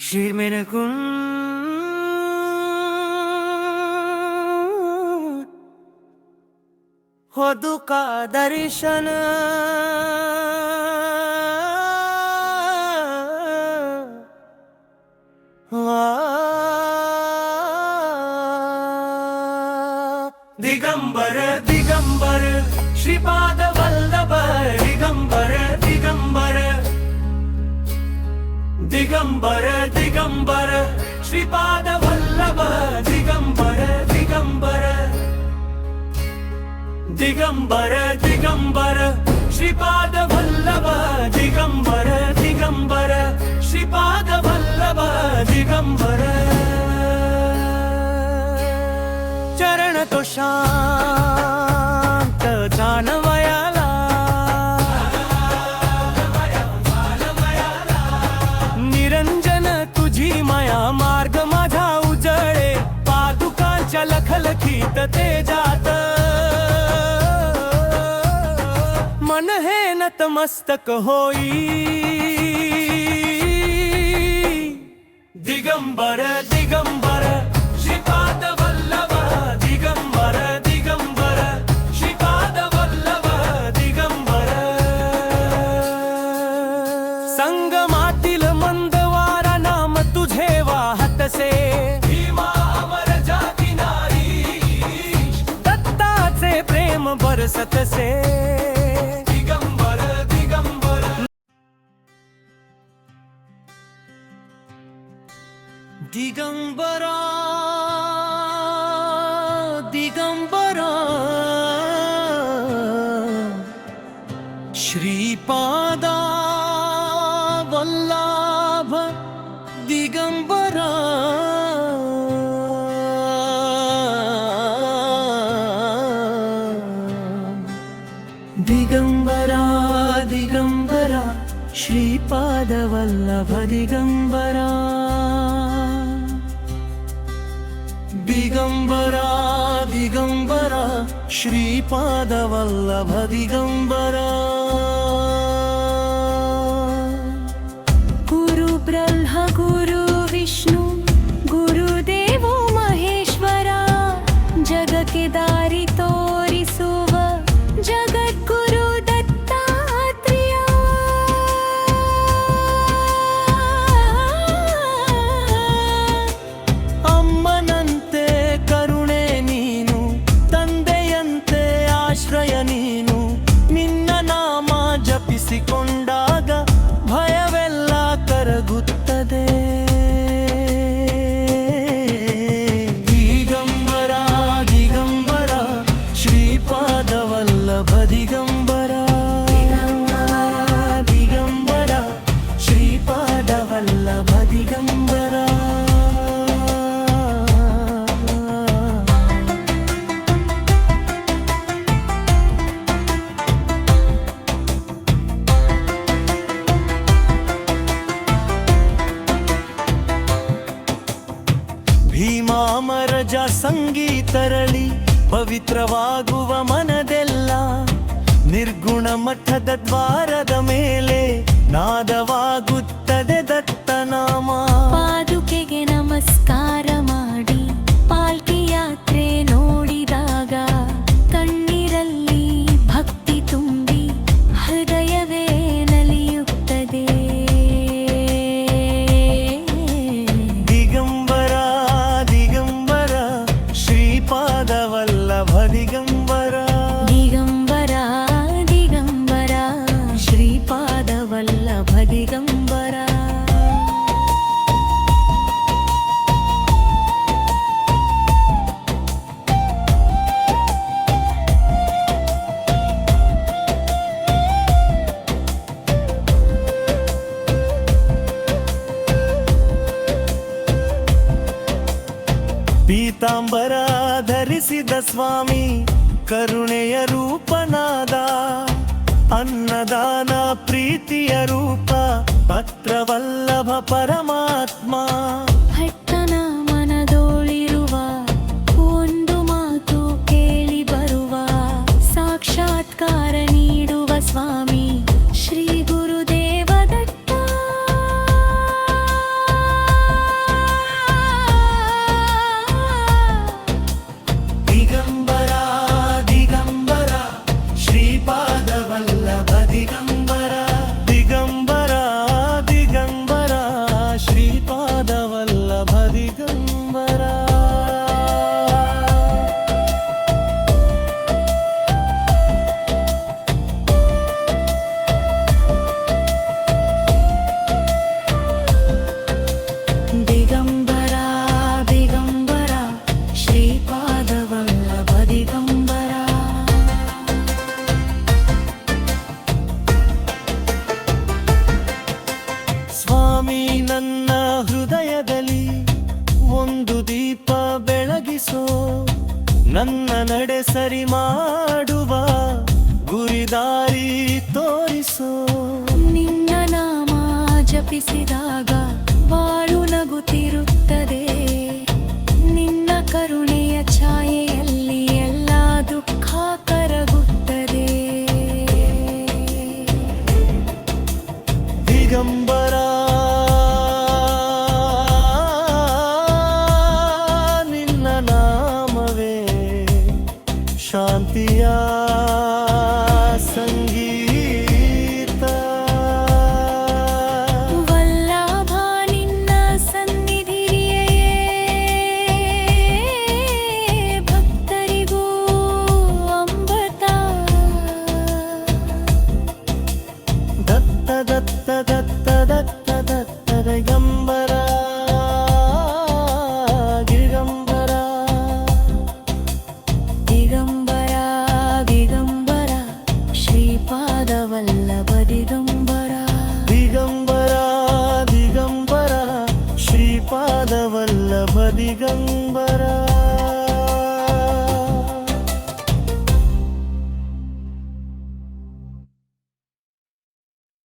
श्री मेरे गुण हो दुका दर्शन दिगंबर दिगंबर श्रीपाद वल्लभ दिगंबर दिगंबर दिगंबर दिगंबर श्रीपाद वल्लभ दिगंबर दिगंबर दिगंबर दिगंबर श्रीपाद वल्लभ दिगंबर दिगंबर श्रीपाद वल्लभ दिगंबर चरण तो शांत जानवयाला निरंजन तुझी माया मार्ग माझा उजळे पादुकांच्या लखलखीत तेजात मन हे नतमस्तक होई दिगंबर दिगंबर श्रीपाद वल्लभ दिगंबर दिगंबर श्रीपाद वल्लभ दिगंबर संगमातील मंदवारा नाम तुझे वाहतसे भीमा अमर जाती नारी दत्ताचे प्रेम बरसतसे दिगंबर दिगंबर दिगंबरा दिगंबरा श्रीपादा वल्लभ दिगंबरा दिगंबरा दिगंबरा श्रीपाद वल्लभ दिगंबरा दिगंबरा दिगंबरा श्रीपाद वल्लभ दिगंबरा गुरु ब्रह्मा गुरु विष्णु गुरुदेवो महेश्वरा जग के दारि तोरिसुव जगद्गुरु दत्तात्रेय ಅಮ್ಮನಂತೆ ಕರುಣೆ ನೀನು ತಂದೆಯಂತೆ ಆಶ್ರಯ ನೀನು ನಿನ್ನ ನಾಮ ಜಪಿಸಿಕೊಂಡಾಗ ಭಯವೆಲ್ಲ ಕರಗುತ್ತದೆ ದಿಗಂಬರ ದಿಗಂಬರ ಶ್ರೀಪಾದ ವಲ್ಲಭ ದಿಗಂಬರ ದಿಗಂಬರ ಶ್ರೀಪಾದ ವಲ್ಲಭ ದಿಗಂಬರ ಭೀಮಾಮರಜ ಸಂಗೀತರಳಿ ಪವಿತ್ರವಾಗುವ ಮನದೆಲ್ಲ ನಿರ್ಗುಣ ಮಠದ ದ್ವಾರದ ಮೇಲೆ ನಾದವಾಗುತ್ತದೆ ದತ್ತನಾಮ ಪಾದುಕೆಗೆ ನಮಸ್ಕಾರ ಮಾಡಿ ಪಾಲ್ಕಿ ಯಾತ್ರೆ ನೋಡಿದಾಗ ಕಣ್ಣೀರಲ್ಲಿ ಭಕ್ತಿ ತುಂಬಿ ಹೃದಯವೇ ನಲಿಯುತ್ತದೆ ದಿಗಂಬರ ದಿಗಂಬರ ಶ್ರೀಪಾದ ವಲ್ಲಭ ದಿಗಂಬರ ದಿಗಂಬರ ದಿಗಂಬರ ಶ್ರೀಪಾದ ವಲ್ಲಭ ದಿಗಂಬರ ಪೀತಾಂಬರ ಧರಿಸಿದ ಸ್ವಾಮಿ ಕರುಣೆಯ ರೂಪನಾದ ಅನ್ನದಾನ ಪ್ರೀತಿಯ ರೂಪ ಪತ್ರವಲ್ಲಭ ಪರಮಾತ್ಮ ಭಟ್ಟನ ಮನದೋಳಿರುವ ಒಂದು ಮಾತು ಕೇಳಿ ಬರುವ ಸಾಕ್ಷಾತ್ಕಾರ ನೀಡುವ ಸ್ವಾಮಿ ಶ್ರೀ ಗುರುದೇವ ದತ್ತ ನೀ ನನ್ನ ಹೃದಯದಲ್ಲಿ ಒಂದು ದೀಪ ಬೆಳಗಿಸೋ, ನನ್ನ ನಡೆ ಸರಿ ಮಾಡುವ ಗುರಿದಾರಿ ತೋರಿಸೋ. ನಿನ್ನ ನಾಮ ಜಪಿಸಿದಾಗ ಬಾಳು ನಗುತ್ತಿರುತ್ತದೆ, ನಿನ್ನ ಕರುಣೆಯ ಛಾಯೆಯಲ್ಲಿ ಎಲ್ಲ ದುಃಖ ಕರಗುತ್ತದೆ. ದಿಗಂಬರ ನಿನ್ನ ನಾಮವೇ ಶಾಂತಿಯ ಸಂಗೀತ. ವಲ್ಲಭ ನಿನ್ನ ಸನ್ನಿಧಿಯೇ ಭಕ್ತರಿಗೂ ಅಮೃತ. ದತ್ತ ದತ್ತ ದತ್ತ ದತ್ತ ದತ್ತ ದಿಗಂಬರ ದಿಗಂಬರ ದಿಗಂಬರ ದಿಗಂಬರ ಶ್ರೀಪಾದ ವಲ್ಲಭ ದಿಗಂಬರ. ದಿಗಂಬರ ದಿಗಂಬರ ಶ್ರೀಪಾದ ವಲ್ಲಭ ದಿಗಂಬರ.